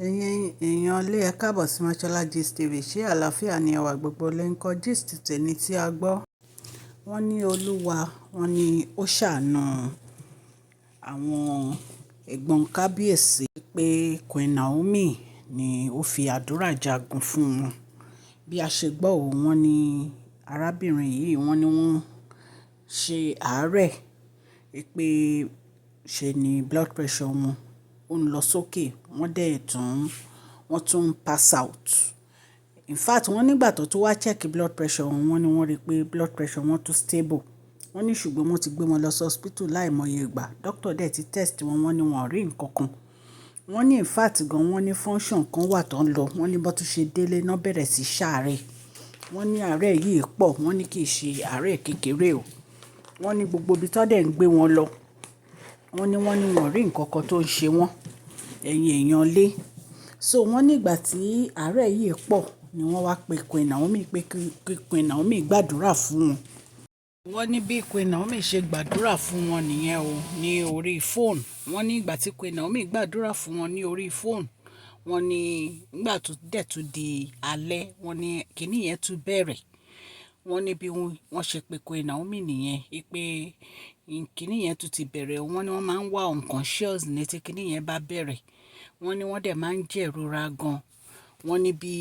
Ẹ̀yin èèyàn ilé ẹ káàbọ̀ sí Mashola Gist TV. Ṣé àlàáfíà ni ẹwà gbogbo lè ń kọ́ gist tèmi tí a gbọ́? Wọ́n ní Olúwa, wọ́n ní ó ṣàánú àwọn ẹ̀gbọ́n kábíyèsí pé Queen Naomi ni ó fi àdúrà jagun fún wọn. Bí a ṣe gbọ́ ò, wọ́n ní arábìnrin yìí wọ́n ní wọ́n ṣe àárẹ̀ pé ṣe ni blood pressure wọn ó ń lọ sókè, wọ́n tún pass out. In fact, wọ́n nígbà tó tún wá check blood pressure wọn, wọ́n ní wọ́n rí pé blood pressure wọn tún stable. Wọ́n ní ṣùgbọ́n wọ́n ti gbé wọn lọ sí hospital láìmọye ìgbà. Doctor dẹ̀ ti test wọn, wọ́n ní wọn ò rí nǹkan kan. Wọ́n ní in fact gan, wọ́n ní function kan wà tó ń lọ. Wọ́n ní bó tún ṣe délé náà bẹ̀rẹ̀ sí ṣàárẹ̀. Wọ́n ní àárẹ̀ yìí pọ̀, wọ́n ní kì í ṣe àárẹ̀ kékeré o. Wọ́n ní gbogbo ibi tó dẹ̀ ń gbé wọn lọ, wọ́n ní wọn ò rí nǹkan kan tó ń ṣe wọ́n. Ẹ̀yin èèyàn lé. So wọ́n nígbà tí àárẹ̀ yìí pọ̀ ni wọ́n wá pe Queen Naomi pé kí Queen Naomi gbàdúrà fún wọn. Wọ́n ní bí Queen Naomi ṣe gbàdúrà fún wọn nìyẹn o, ní orí fóònù. Wọ́n ní ìgbà tí Queen Naomi gbàdúrà fún wọn ní orí fóònù, wọ́n ní nígbà tó dẹ̀ tún di alẹ́, wọ́n ní kíní yẹn tún bẹ̀rẹ̀. Wọ́n ní bí wọ́n ṣe pe Queen Naomi nìyẹn, pé kíní yẹn tún ti bẹ̀rẹ̀. Wọ́n ní wọ́n máa ń wá unconscious ní tí kíní yẹn bá bẹ̀rẹ̀. Wọ́n ní wọ́n dẹ̀ máa ń jẹ̀rora gan. Wọ́n ní bí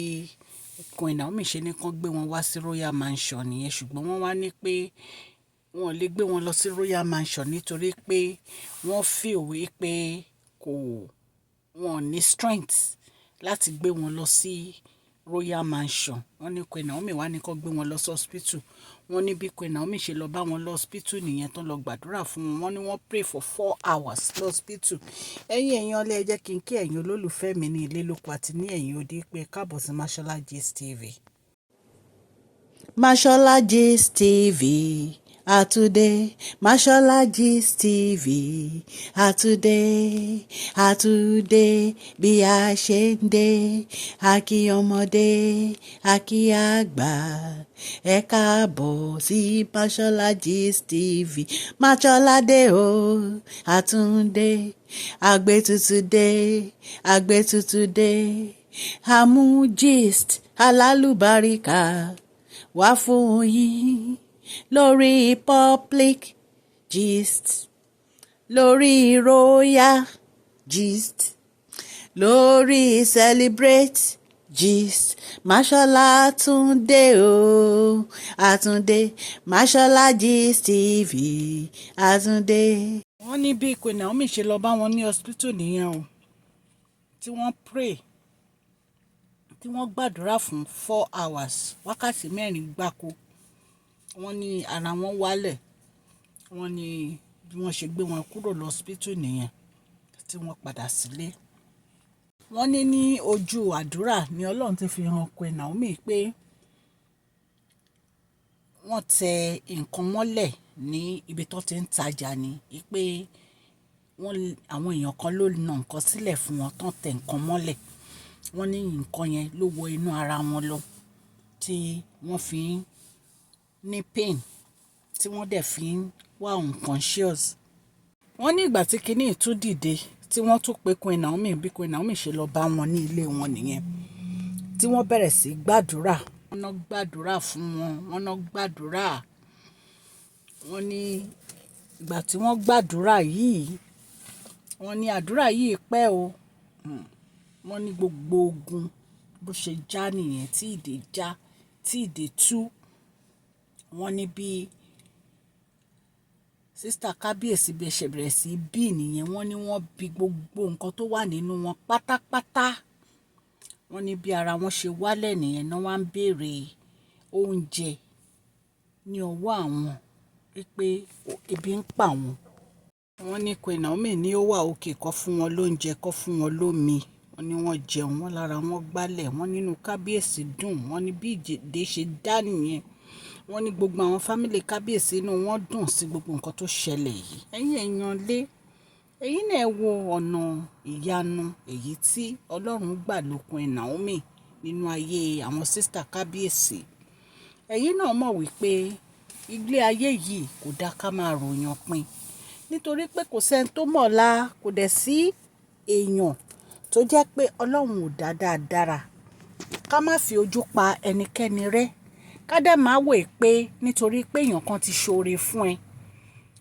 Queen Naomi ṣe ní kán gbé wọn wá sí Royal Mansion nìyẹn, ṣùgbọ́n wọ́n wá ní pé wọn ò lè gbé wọn lọ sí Royal Mansion nítorí pé wọ́n feel wípé wọn ò ní strength láti gbé wọn lọ sí Royal Mansion. Wọ́n ní Queen Naomi wá ní kán gbé wọn lọ sí hospital. Wọ́n ní bí Queen Naomi ṣe lọ bá wọn lọ hospital nìyẹn tán lọ gbàdúrà fún wọn. Wọ́n ní wọ́n pray for 4 hours lọ hospital. Ẹ̀yin èèyàn lé, ẹ jẹ́ kí n kí ẹ̀yin olólùfẹ́ mi ní ilé lóko àti ní ẹ̀yin odi pé káàbọ̀ sí Mashola Gist TV. Mashola Gist TV. Today, Mashola Gist TV. Today, bí a ṣe ń dé, a kí ọmọdé, a kí àgbà. Ẹ káàbọ̀ sí Mashola Gist TV. Mashola dé o, àtúndé, àgbé tuntun dé. Àmú gist alálùbáríkà wá fún yín lórí public gist, lórí royal gist, lórí celebrate gist. Mashola túndé o, àtúndé. Mashola Gist TV, àtúndé. Wọ́n ní bí Queen Naomi ṣe lọ bá wọn ní hospital nìyẹn o, tí wọ́n pray, tí wọ́n gbàdúrà fún 4 hours, wákàtí 4 gbáko. Wọ́n ní ara wọn wálẹ̀. Wọ́n ní bí wọ́n ṣe gbé wọn kúrò lọ hospital nìyẹn tí wọ́n padà sílé. Wọ́n ní ojú àdúrà ni Ọlọ́run ti fi hàn Queen Naomi pé wọ́n tẹ nǹkan mọ́lẹ̀ ní ibi tó ti ń tajà ni, pé àwọn èèyàn kan ló na nǹkan sílẹ̀ fún wọn tán tẹ nǹkan mọ́lẹ̀. Wọ́n ní nǹkan yẹn ló wọ inú ara wọn lọ tí wọ́n fi ń ní pain, tí wọ́n dẹ̀ fi ń wà unconscious. Wọ́n ní ìgbà tí kinní tún dìde, tí wọ́n tún pe Queen Naomi, bí Queen Naomi ṣe lọ bá wọn ní ilé wọn nìyẹn, tí wọ́n bẹ̀rẹ̀ sí gbàdúrà. Wọ́n ná gbàdúrà fún wọn, wọ́n ná gbàdúrà. Wọ́n ní ìgbà tí wọ́n gbàdúrà yìí, wọ́n ní àdúrà yìí pẹ́ o. Wọ́n ní gbogbo ogun bó ṣe já nìyẹn, tí ìdè já, tí ìdè tú. Wọ́n ní bí sister kábíyèsí bí ṣe bẹ̀rẹ̀ sí bí nìyẹn. Wọ́n ní wọ́n bí gbogbo nǹkan tó wà nínú wọn pátápátá. Wọ́n ní bí ara wọn ṣe wálẹ̀ nìyẹn náà wá ń béèrè oúnjẹ ní ọwọ́ àwọn, pé ebi ń pa wọn. Wọ́n ní Queen Naomi ní ó wà òkè kó fún wọn lóúnjẹ, kó fún wọn lómi. Wọ́n ní wọ́n jẹun, wọ́n lára wọn gbálẹ̀. Wọ́n nínú kábíyèsí dùn. Wọ́n ní bí ìdè ṣe dá nìyẹn. Wọ́n ní gbogbo àwọn fámílì kábíyèsí inú wọn dùn sí gbogbo nǹkan tó ṣẹlẹ̀ yìí. Ẹ̀yin èèyàn lé, èyí náà wo ọ̀nà ìyanu èyí tí Ọlọ́run gbà lo Queen Naomi nínú ayé àwọn sister kábíyèsí. Ẹ̀yin náà mọ̀ wípé ilé ayé yìí kò dá ká máa ròyàn pin, nítorí pé kò sẹ́ni tó mọ̀la, kò dẹ̀ sí èèyàn tó jẹ́ pé Ọlọ́run ò dá dáadára. Ká má fi ojú pa ẹnikẹ́ni rẹ́. Ká dẹ̀ máa wò pé nítorí pé èèyàn kan ti ṣoore fún ẹ,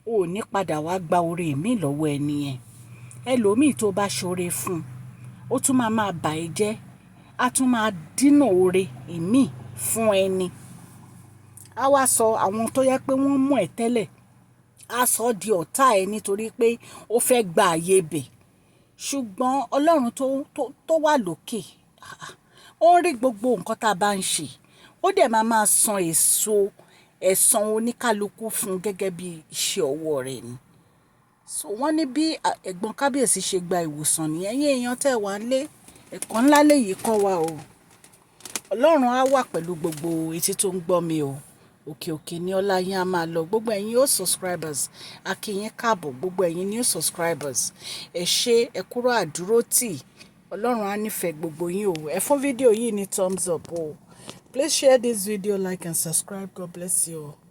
o ò ní padà wá gba oore mi lọ́wọ́ ẹni yẹn. Ẹlòmíì tó bá ṣoore fún, ó tún máa bà ẹ́ jẹ́. A tún máa dínà oore ìmí fún ẹni. A wá sọ àwọn tó yẹ pé wọ́n mọ̀ ẹ́ tẹ́lẹ̀, a sọ di ọ̀tá ẹ nítorí pé ó fẹ́ gba àyè ibẹ̀. Ṣùgbọ́n Ọlọ́run tó wà lókè, ó ń rí gbogbo nǹkan tá a bá ń ṣe. Ó dẹ̀ máa san ẹ̀san oníkálukú fún gẹ́gẹ́ bí iṣẹ́ ọwọ́ rẹ̀ ni. So wọ́n ní bí ẹ̀gbọ́n kábíyèsí ṣe gba ìwòsàn ní ẹ̀yin èèyàn tẹ́ wà lé ẹ̀kọ́ ńlá léyìí kọ́ wa o. Ọlọ́run á wà pẹ̀lú gbogbo etí tó ń gbọ́ mi o. Òkè òkè ni ọlá yín á máa lọ. Gbogbo ẹ̀yin ó subscribers, a kí yín káàbọ̀. Gbogbo ẹ̀yin new subscribers, ẹ ṣé ẹ kúrò àdúró tì. Ọlọ́run á nífẹ̀ẹ́ gbogbo yín o. Ẹ fún fídíò yìí ní thumbs up o. Please share this video, like and subscribe. God bless you all.